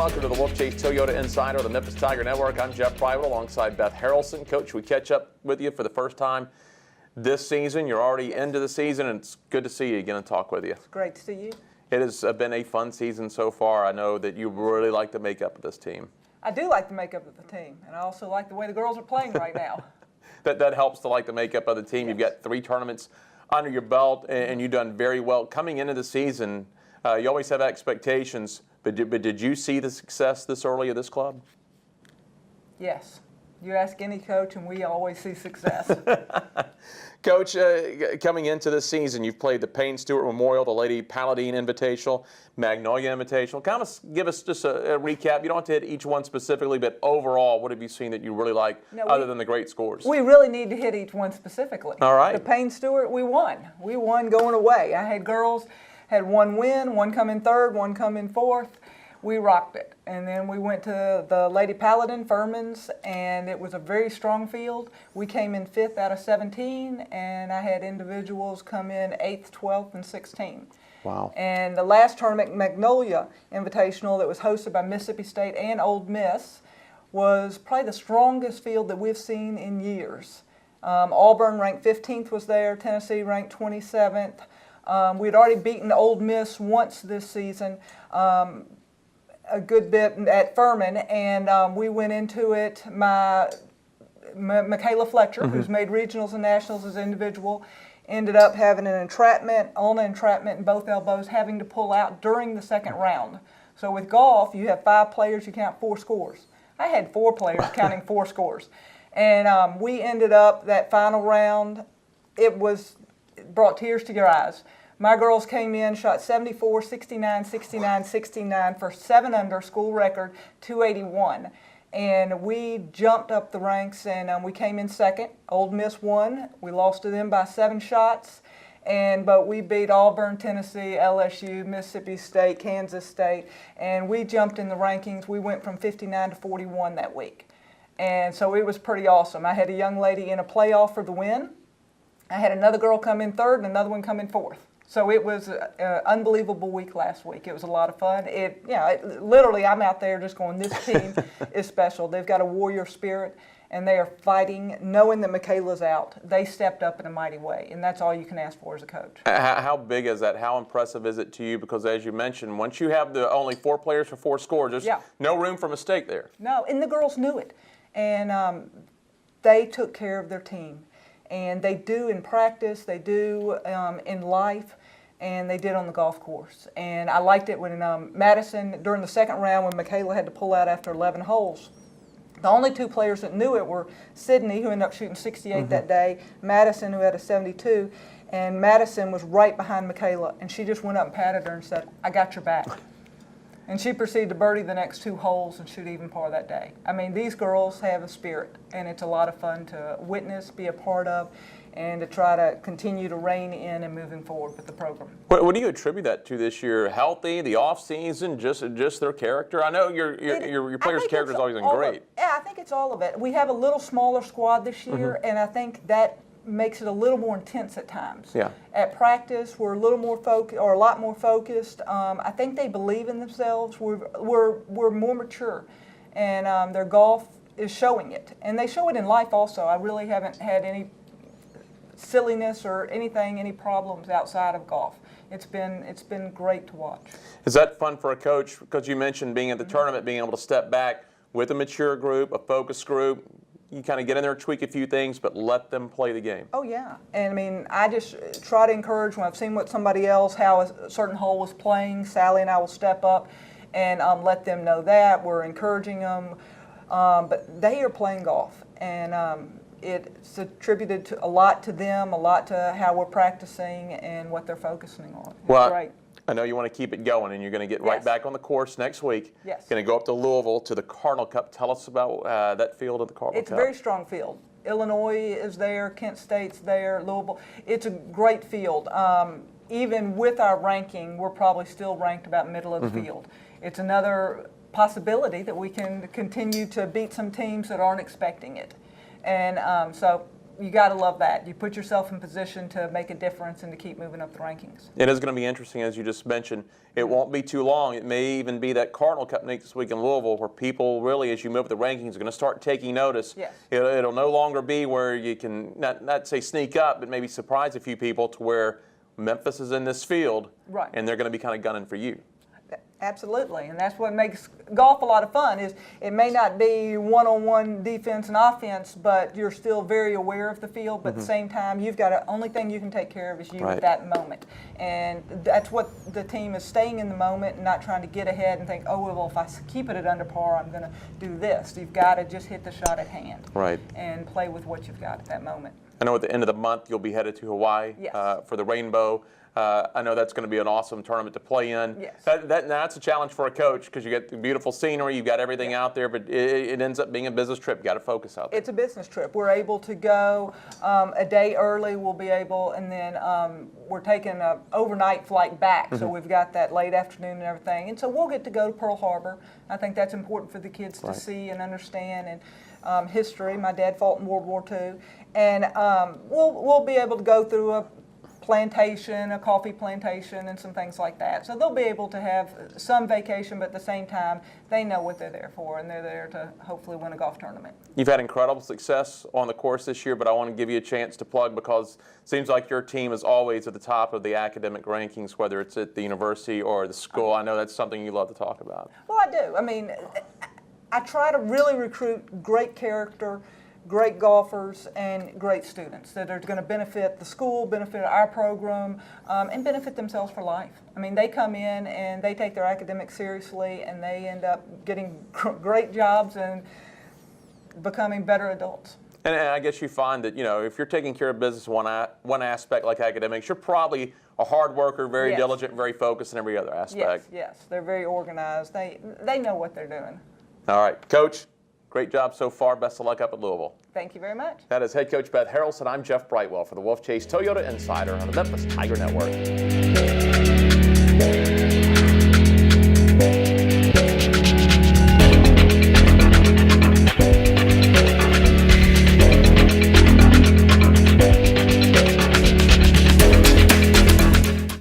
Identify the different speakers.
Speaker 1: welcome to the Wolfchase Toyota Insider of the Memphis Tiger Network. I'm Jeff Private alongside Beth Harrelson. Coach, we catch up with you for the first time this season. You're already into the season, and it's good to see you again and talk with you.
Speaker 2: It's great to see you.
Speaker 1: It has been a fun season so far. I know that you really like the makeup of this team.
Speaker 2: I do like the makeup of the team, and I also like the way the girls are playing right now.
Speaker 1: That helps to like the makeup of the team. Yes. You've got 3 tournaments under your belt, and you've done very well. Coming into the season, you always have expectations, but did you see the success this early of this club?
Speaker 2: Yes. You ask any coach, and we always see success.
Speaker 1: Coach, coming into this season, you've played the Payne Stewart Memorial, the Lady Paladine Invitational, Magnolia Invitational. Kind of give us just a recap. You don't have to hit each one specifically, but overall, what have you seen that you really like other than the great scores?
Speaker 2: We really need to hit each one specifically.
Speaker 1: All right.
Speaker 2: The Payne Stewart, we won. We won going away. I had girls, had 1 win, 1 come in 3rd, 1 come in 4th. We rocked it. And then we went to the Lady Paladin, Furman's, and it was a very strong field. We came in 5th out of 17, and I had individuals come in 8th, 12th, and 16.
Speaker 1: Wow.
Speaker 2: And the last tournament, Magnolia Invitational, that was hosted by Mississippi State and Ole Miss, was probably the strongest field that we've seen in years. Auburn ranked 15th was there, Tennessee ranked 27th. We had already beaten Ole Miss once this season. A good bit at Furman, and we went into it. Michaela Fletcher, who's made regionals and nationals as individual, ended up having an entrapment in both elbows, having to pull out during the 2nd round. So with golf, you have 5 players, you count 4 scores. I had 4 players counting 4 scores. And we ended up that final round, it brought tears to your eyes. My girls came in, shot 74, 69, 69, 69 for 7 under, school record, 281. And we jumped up the ranks, and we came in 2nd. Ole Miss won. We lost to them by 7 shots. But we beat Auburn, Tennessee, LSU, Mississippi State, Kansas State, and we jumped in the rankings. We went from 59 to 41 that week. And so it was pretty awesome. I had a young lady in a playoff for the win. I had another girl come in 3rd and another one come in 4th. So it was an unbelievable week last week. It was a lot of fun. Literally, I'm out there just going, this team is special. They've got a warrior spirit, and they are fighting, knowing that Michaela's out. They stepped up in a mighty way, and that's all you can ask for as a coach.
Speaker 1: How big is that? How impressive is it to you? Because as you mentioned, once you have the only 4 players for 4 scores, there's no room for mistake there.
Speaker 2: No, and the girls knew it. And they took care of their team. And they do in practice, they do in life, and they did on the golf course. And I liked it when Madison, during the 2nd round, when Michaela had to pull out after 11 holes, the only 2 players that knew it were Sydney, who ended up shooting 68 that day, Madison, who had a 72, and Madison was right behind Michaela, and she just went up and patted her and said, "I got your back." And she proceeded to birdie the next 2 holes and shoot even par that day. I mean, these girls have a spirit, and it's a lot of fun to witness, be a part of, and to try to continue to rein in and moving forward with the program.
Speaker 1: What do you attribute that to this year? Healthy, the off season, just their character? I know your players' character has always been great.
Speaker 2: Yeah, I think it's all of it. We have a little smaller squad this year, and I think that makes it a little more intense at times.
Speaker 1: Yeah.
Speaker 2: At practice, we're a little more focused, or a lot more focused. I think they believe in themselves. We're more mature, and their golf is showing it, and they show it in life also. I really haven't had any silliness or any problems outside of golf. It's been great to watch.
Speaker 1: Is that fun for a coach? Because you mentioned being at the tournament, being able to step back with a mature group, a focused group. You kind of get in there, tweak a few things, but let them play the game.
Speaker 2: Oh, yeah. And, I mean, I just try to encourage when I've seen what somebody else, how a certain hole was playing, Sally and I will step up and let them know that. We're encouraging them. But they are playing golf. And it's attributed to a lot to them, a lot to how we're practicing and what they're focusing on. It's great.
Speaker 1: I know you want to keep it going, and you're going to get right back on the course next week.
Speaker 2: Yes.
Speaker 1: Going to go up to Louisville to the Cardinal Cup. Tell us about that field of the Cardinal Cup.
Speaker 2: It's a very strong field. Illinois is there, Kent State's there, Louisville. It's a great field. Even with our ranking, we're probably still ranked about middle of the field. It's another possibility that we can continue to beat some teams that aren't expecting it. And so you got to love that. You put yourself in position to make a difference and to keep moving up the rankings.
Speaker 1: It is going to be interesting, as you just mentioned. It won't be too long. It may even be that Cardinal Cup meet this week in Louisville where people really, as you move up the rankings, are going to start taking notice.
Speaker 2: Yes.
Speaker 1: It'll no longer be where you can not say sneak up, but maybe surprise a few people to where Memphis is in this field,
Speaker 2: Right.
Speaker 1: and they're going to be kind of gunning for you.
Speaker 2: Absolutely, and that's what makes golf a lot of fun. Is it may not be one-on-one defense and offense, but you're still very aware of the field. But at the same time, you've got to, only thing you can take care of is you
Speaker 1: Right.
Speaker 2: at that moment, and that's what the team is, staying in the moment and not trying to get ahead and think, oh well, if I keep it at under par, I'm going to do this. You've got to just hit the shot at hand,
Speaker 1: Right.
Speaker 2: and play with what you've got at that moment.
Speaker 1: I know at the end of the month you'll be headed to Hawaii
Speaker 2: Yes.
Speaker 1: For the Rainbow. I know that's going to be an awesome tournament to play in.
Speaker 2: Yes.
Speaker 1: That's a challenge for a coach because you get the beautiful scenery, you've got everything out there, but it ends up being a business trip. You got to focus out there.
Speaker 2: It's a business trip. We're able to go a day early. We'll be able, and then we're taking an overnight flight back. So we've got that late afternoon and everything. And so we'll get to go to Pearl Harbor. I think that's important for the kids to
Speaker 1: Right.
Speaker 2: see and understand, and history. My dad fought in World War II, and we'll be able to go through a plantation, a coffee plantation, and some things like that. So they'll be able to have some vacation, but at the same time, they know what they're there for, and they're there to hopefully win a golf tournament.
Speaker 1: You've had incredible success on the course this year, but I want to give you a chance to plug because it seems like your team is always at the top of the academic rankings, whether it's at the university or the school. I know that's something you love to talk about.
Speaker 2: Well, I do. I mean, I try to really recruit great character, great golfers, and great students that are going to benefit the school, benefit our program, and benefit themselves for life. I mean, they come in and they take their academics seriously, and they end up getting great jobs and becoming better adults.
Speaker 1: And I guess you find that, if you're taking care of business one aspect like academics, you're probably a hard worker, very
Speaker 2: Yes.
Speaker 1: diligent, very focused in every other aspect.
Speaker 2: Yes. They're very organized. They know what they're doing.
Speaker 1: All right, Coach, great job so far. Best of luck up at Louisville.
Speaker 2: Thank you very much.
Speaker 1: That is head coach Beth Harrelson. I'm Jeff Brightwell for the Wolfchase Toyota Insider on the Memphis Tiger Network.